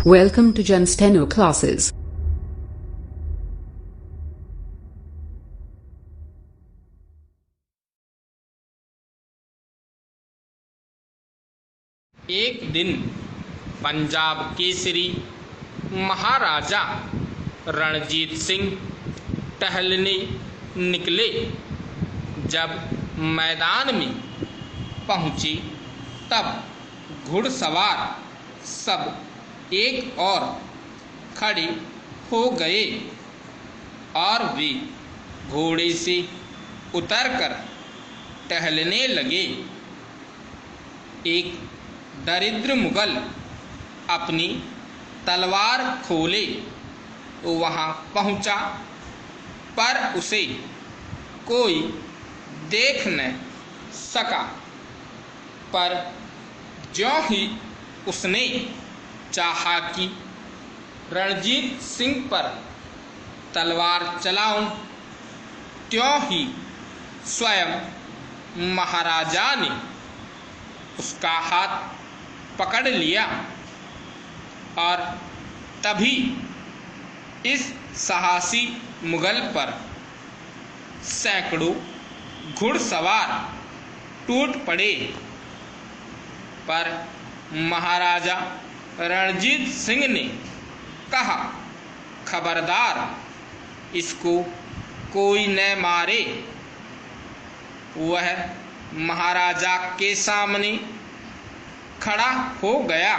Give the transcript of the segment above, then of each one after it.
Welcome to Jen Steno classes. एक दिन पंजाब केसरी महाराजा रणजीत सिंह टहलने निकले। जब मैदान में पहुंचे तब घुड़सवार सब एक और खड़े हो गए और वे घोड़े से उतरकर टहलने लगे। एक दरिद्र मुगल अपनी तलवार खोले वहां पहुंचा, पर उसे कोई देख न सका। पर ज्यों ही उसने चाहा कि रणजीत सिंह पर तलवार चलाऊं, त्यों ही स्वयं महाराजा ने उसका हाथ पकड़ लिया और तभी इस साहसी मुगल पर सैकड़ों घुड़सवार टूट पड़े। पर महाराजा रणजीत सिंह ने कहा, खबरदार, इसको कोई न मारे। वह महाराजा के सामने खड़ा हो गया।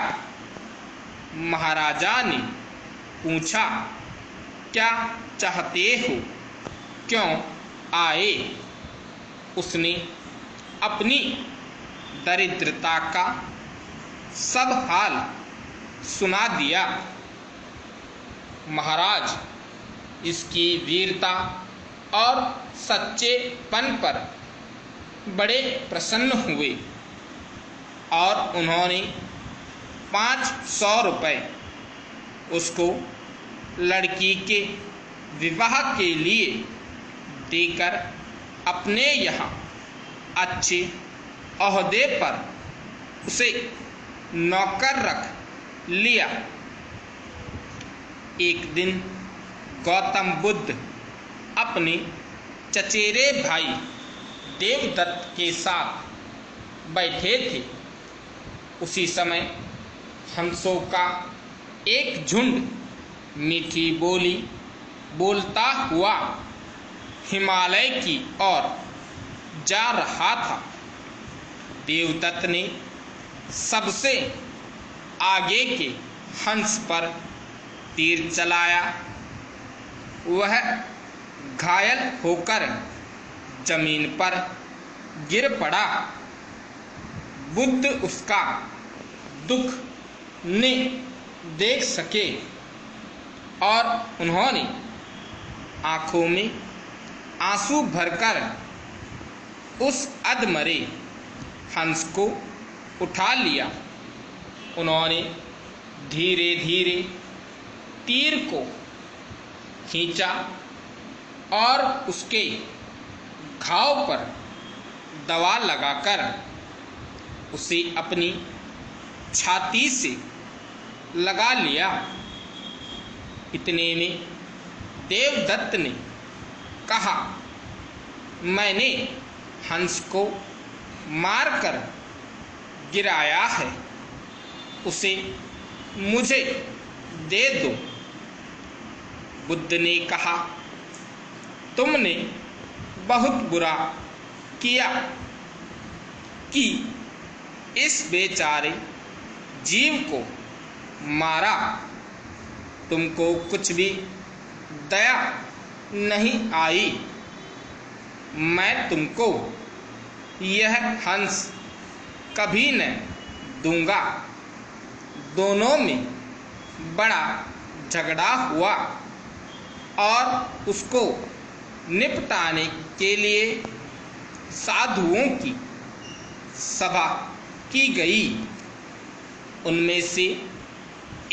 महाराजा ने पूछा, क्या चाहते हो, क्यों आए? उसने अपनी दरिद्रता का सब हाल सुना दिया। महाराज इसकी वीरता और सच्चेपन पर बड़े प्रसन्न हुए और उन्होंने 500 रुपये उसको लड़की के विवाह के लिए देकर अपने यहाँ अच्छे ओहदे पर उसे नौकर रख लिया। एक दिन गौतम बुद्ध अपने चचेरे भाई देवदत्त के साथ बैठे थे। उसी समय हंसों का एक झुंड मीठी बोली बोलता हुआ हिमालय की ओर जा रहा था। देवदत्त ने सबसे आगे के हंस पर तीर चलाया। वह घायल होकर जमीन पर गिर पड़ा। बुद्ध उसका दुख न देख सके और उन्होंने आंखों में आंसू भरकर उस अधमरे हंस को उठा लिया। उन्होंने धीरे धीरे तीर को खींचा और उसके घाव पर दवा लगाकर उसे अपनी छाती से लगा लिया। इतने में देवदत्त ने कहा, मैंने हंस को मारकर गिराया है, उसे मुझे दे दो। बुद्ध ने कहा, तुमने बहुत बुरा किया कि इस बेचारे जीव को मारा। तुमको कुछ भी दया नहीं आई। मैं तुमको यह हंस कभी न दूंगा। दोनों में बड़ा झगड़ा हुआ और उसको निपटाने के लिए साधुओं की सभा की गई। उनमें से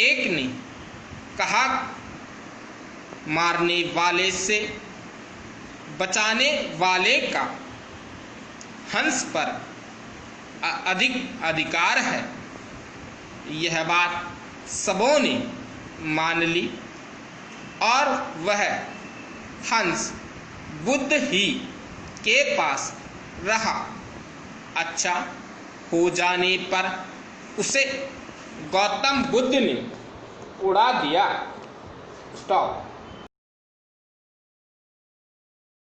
एक ने कहा, मारने वाले से बचाने वाले का हंस पर अधिक अधिकार है। यह बात सबों ने मान ली और वह हंस बुद्ध ही के पास रहा। अच्छा हो जाने पर उसे गौतम बुद्ध ने उड़ा दिया। स्टॉप।